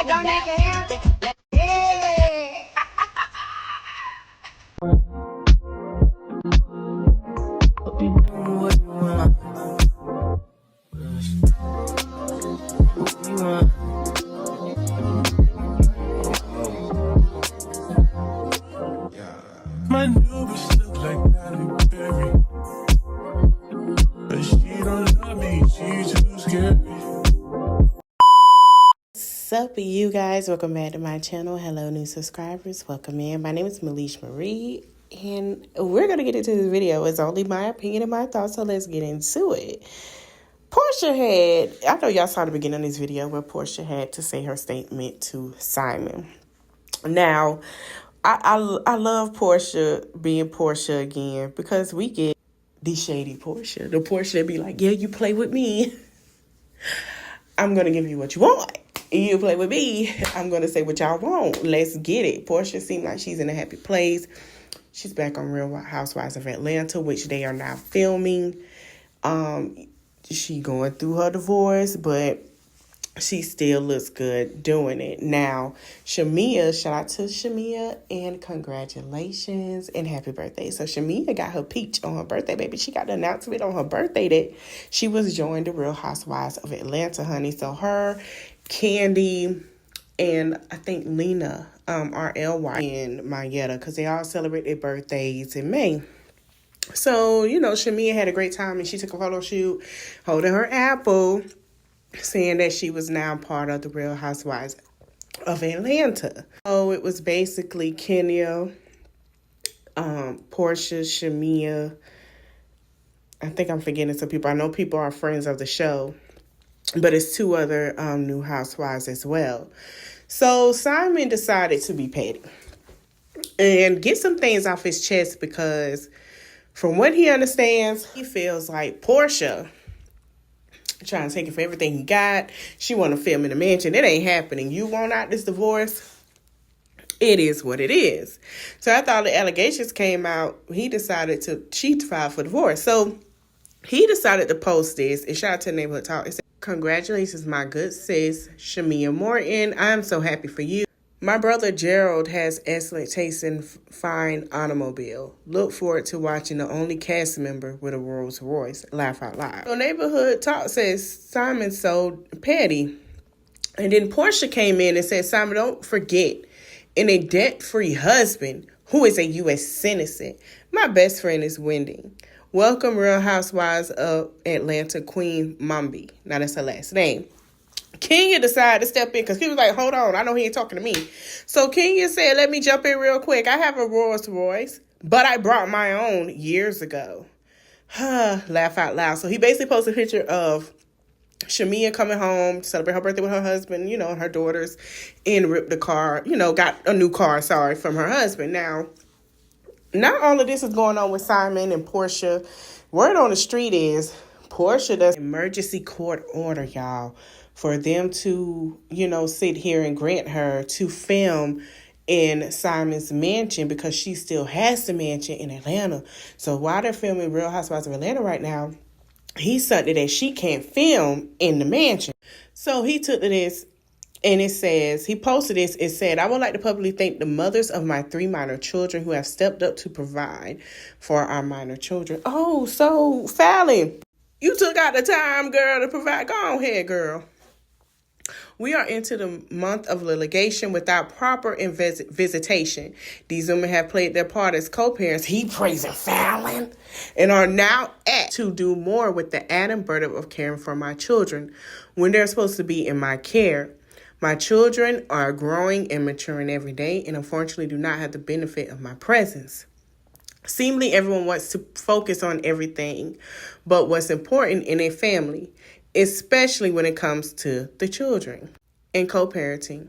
Don't make it happen. Yeah. What you want? What you want? My new bitch look like Halle Berry, but she don't love me, she too scary. What's up, you guys? Welcome back to my channel. Hello, new subscribers. Welcome in. My name is Malish Marie, and we're going to get into this video. It's only my opinion and my thoughts, so let's get into it. I know y'all saw the beginning of this video where Porsha had to say her statement to Simon. Now, I love Porsha being Porsha again because we get the shady Porsha. The Porsha that be like, yeah, you play with me, I'm going to give you what you want. You play with me, I'm going to say what y'all want. Let's get it. Porsha seems like she's in a happy place. She's back on Real Housewives of Atlanta, which they are now filming. She going through her divorce, but she still looks good doing it. Now, Shamea, shout out to Shamea, and congratulations and happy birthday. So Shamea got her peach on her birthday, baby. She got the announcement on her birthday that she was joined the Real Housewives of Atlanta, honey. So her, Candy, and I think Lena, RLY, and Mayetta, because they all celebrate their birthdays in May. So, Shamea had a great time, and she took a photo shoot holding her apple, saying that she was now part of the Real Housewives of Atlanta. So it was basically Kenya, Porsha, Shamea. I think I'm forgetting some people. I know people are friends of the show, but it's two other new housewives as well. So Simon decided to be petty and get some things off his chest because from what he understands, he feels like Porsha trying to take it for everything he got. She want to film in the mansion. It ain't happening. You want out this divorce? It is what it is. So after all the allegations came out, she filed for divorce. So he decided to post this and shout out to the Neighborhood Talk. It said, congratulations, my good sis, Shamea Morton. I'm so happy for you. My brother Gerald has excellent taste in fine automobile. Look forward to watching the only cast member with a Rolls Royce. Laugh out loud. So Neighborhood Talk says Simon's so petty. And then Porsha came in and said, Simon, don't forget, in a debt-free husband who is a U.S. citizen. My best friend is Wendy. Welcome, Real Housewives of Atlanta Queen Mambi. Now, that's her last name. Kenya decided to step in because he was like, hold on, I know he ain't talking to me. So Kenya said, let me jump in real quick. I have a Rolls Royce, but I brought my own years ago. Laugh out loud. So he basically posted a picture of Shamea coming home to celebrate her birthday with her husband, and her daughters, and ripped the car, got a new car, from her husband. Now, not all of this is going on with Simon and Porsha. Word on the street is Porsha does emergency court order, y'all, for them to, sit here and grant her to film in Simon's mansion because she still has the mansion in Atlanta. So while they're filming Real Housewives of Atlanta right now, he said that she can't film in the mansion. So he took to this and he posted this. It said, I would like to publicly thank the mothers of my 3 minor children who have stepped up to provide for our minor children. Oh, so Fallon, you took out the time, girl, to provide. Go ahead, girl. We are into the month of litigation without proper visitation. These women have played their part as co-parents. He praising Fallon. And are now to do more with the added burden of caring for my children when they're supposed to be in my care. My children are growing and maturing every day and unfortunately do not have the benefit of my presence. Seemingly everyone wants to focus on everything but what's important in a family, especially when it comes to the children and co-parenting.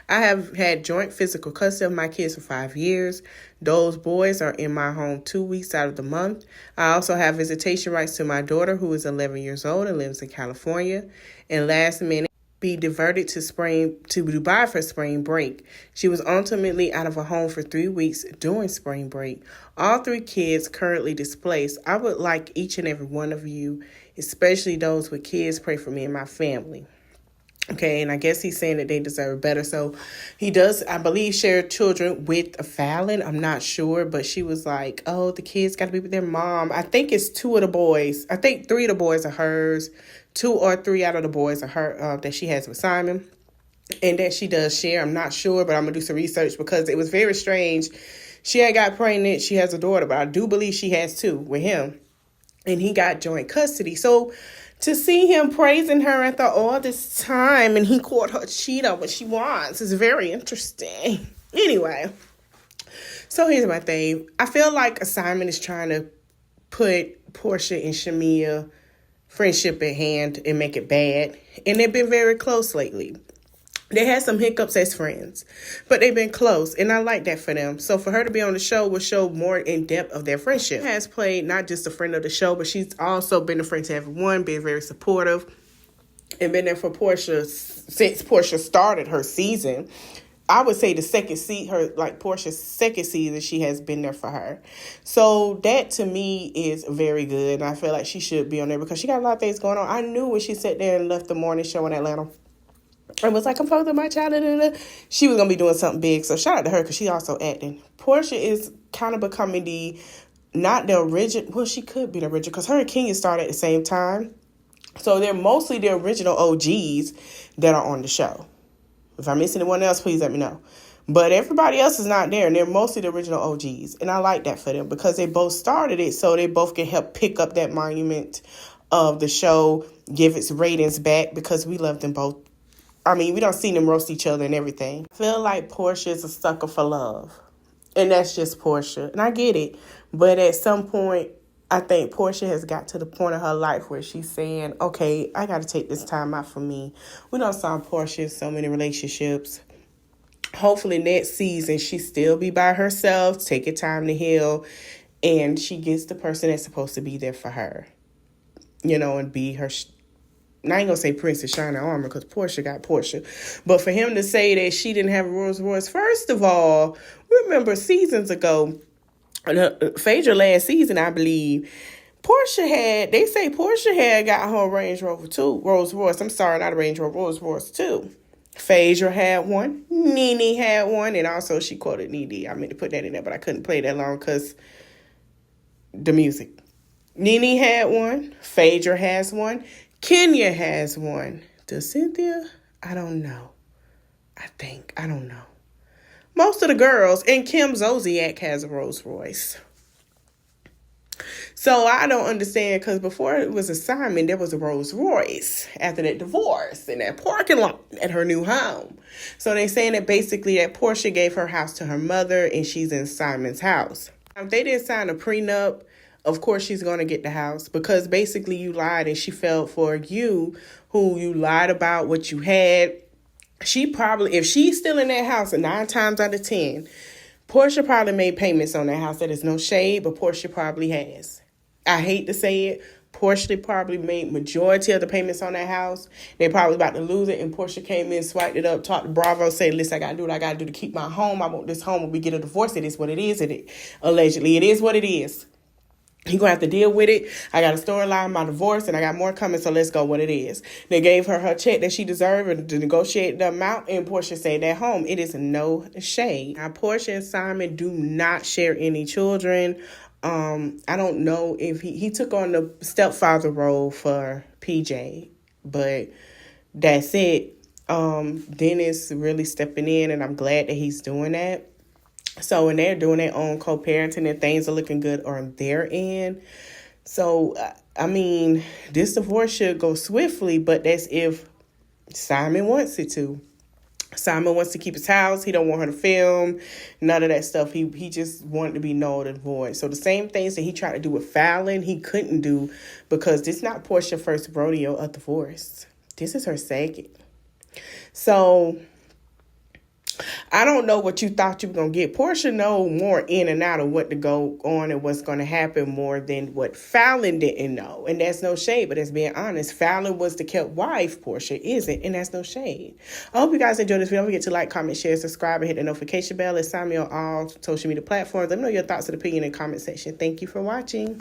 I have had joint physical custody of my kids for 5 years. Those boys are in my home 2 weeks out of the month. I also have visitation rights to my daughter, who is 11 years old and lives in California. And last minute, be diverted to Dubai for spring break. She was ultimately out of her home for 3 weeks during spring break. All 3 kids currently displaced. I would like each and every one of you, especially those with kids, pray for me and my family. Okay, and I guess he's saying that they deserve better. So he does, I believe, share children with a Fallon. I'm not sure, but she was like, oh, the kids got to be with their mom. I think it's 2 of the boys. I think 3 of the boys are hers. 2 or 3 out of the boys are her that she has with Simon. And that she does share. I'm not sure, but I'm going to do some research because it was very strange. She had got pregnant. She has a daughter, but I do believe she has 2 with him. And he got joint custody. So to see him praising her after all this time and he caught her cheat on what she wants is very interesting. Anyway, so here's my thing. I feel like Simon is trying to put Porsha and Shamea friendship at hand and make it bad. And they've been very close lately. They had some hiccups as friends, but they've been close, and I like that for them. So for her to be on the show will show more in depth of their friendship. She has played not just a friend of the show, but she's also been a friend to everyone, been very supportive, and been there for Porsha since Porsha started her season. I would say Porsha's second season, she has been there for her. So that to me is very good, and I feel like she should be on there because she got a lot of things going on. I knew when she sat there and left the morning show in Atlanta and was like, I'm focused on my child. She was going to be doing something big. So shout out to her because she's also acting. Porsha is kind of becoming not the original. Well, she could be the original because her and Kenya started at the same time. So they're mostly the original OGs that are on the show. If I miss anyone else, please let me know. But everybody else is not there, and they're mostly the original OGs. And I like that for them because they both started it so they both can help pick up that monument of the show, give its ratings back because we love them both. I mean, we don't see them roast each other and everything. I feel like Porsha is a sucker for love. And that's just Porsha. And I get it. But at some point, I think Porsha has got to the point of her life where she's saying, okay, I got to take this time out for me. We don't saw Porsha in so many relationships. Hopefully next season, she still be by herself, take her time to heal, and she gets the person that's supposed to be there for her. And be her... I ain't gonna say Princess Shining Armor because Porsha got Porsha. But for him to say that she didn't have a Rolls Royce, first of all, remember seasons ago, Phaedra last season, I believe, they say Porsha had got her Range Rover too, Rolls Royce. I'm sorry, not a Range Rover, Rolls Royce too. Phaedra had one, Nene had one, and also she quoted Nene. I meant to put that in there, but I couldn't play that long because the music. Nene had one, Phaedra has one, Kenya has one. Does Cynthia? I don't know. I don't know. Most of the girls, and Kim Zolciak has a Rolls Royce. So I don't understand because before it was a Simon, there was a Rolls Royce after that divorce in that parking lot at her new home. So they're saying that basically that Porsha gave her house to her mother and she's in Simon's house. If they didn't sign a prenup, of course she's going to get the house because basically you lied and she fell for you who you lied about what you had. She probably, if she's still in that house 9 times out of 10, Porsha probably made payments on that house. That is no shade, but Porsha probably has. I hate to say it. Porsha probably made majority of the payments on that house. They probably about to lose it, and Porsha came in, swiped it up, talked to Bravo, said, listen, I got to do what I got to do to keep my home. I want this home when we get a divorce. It is what it is. Allegedly, it is what it is. You're going to have to deal with it. I got a storyline, my divorce, and I got more coming, so let's go what it is. They gave her check that she deserved and to negotiate the amount, and Porsha stayed at home. It is no shade. Now, Porsha and Simon do not share any children. I don't know if he took on the stepfather role for PJ, but that's it. Dennis really stepping in, and I'm glad that he's doing that. So when they're doing their own co-parenting and things are looking good on their end. So, I mean, this divorce should go swiftly, but that's if Simon wants it to. Simon wants to keep his house. He don't want her to film. None of that stuff. He just wanted to be null and void. So the same things that he tried to do with Fallon, he couldn't do because this is not Porsha's first rodeo of divorce. This is her second. So I don't know what you thought you were going to get. Porsha know more in and out of what to go on and what's going to happen more than what Fallon didn't know. And that's no shade, but that's being honest. Fallon was the kept wife. Porsha isn't, and that's no shade. I hope you guys enjoyed this video. Don't forget to like, comment, share, subscribe, and hit the notification bell. And sign me on all social media platforms. Let me know your thoughts and opinion in the comment section. Thank you for watching.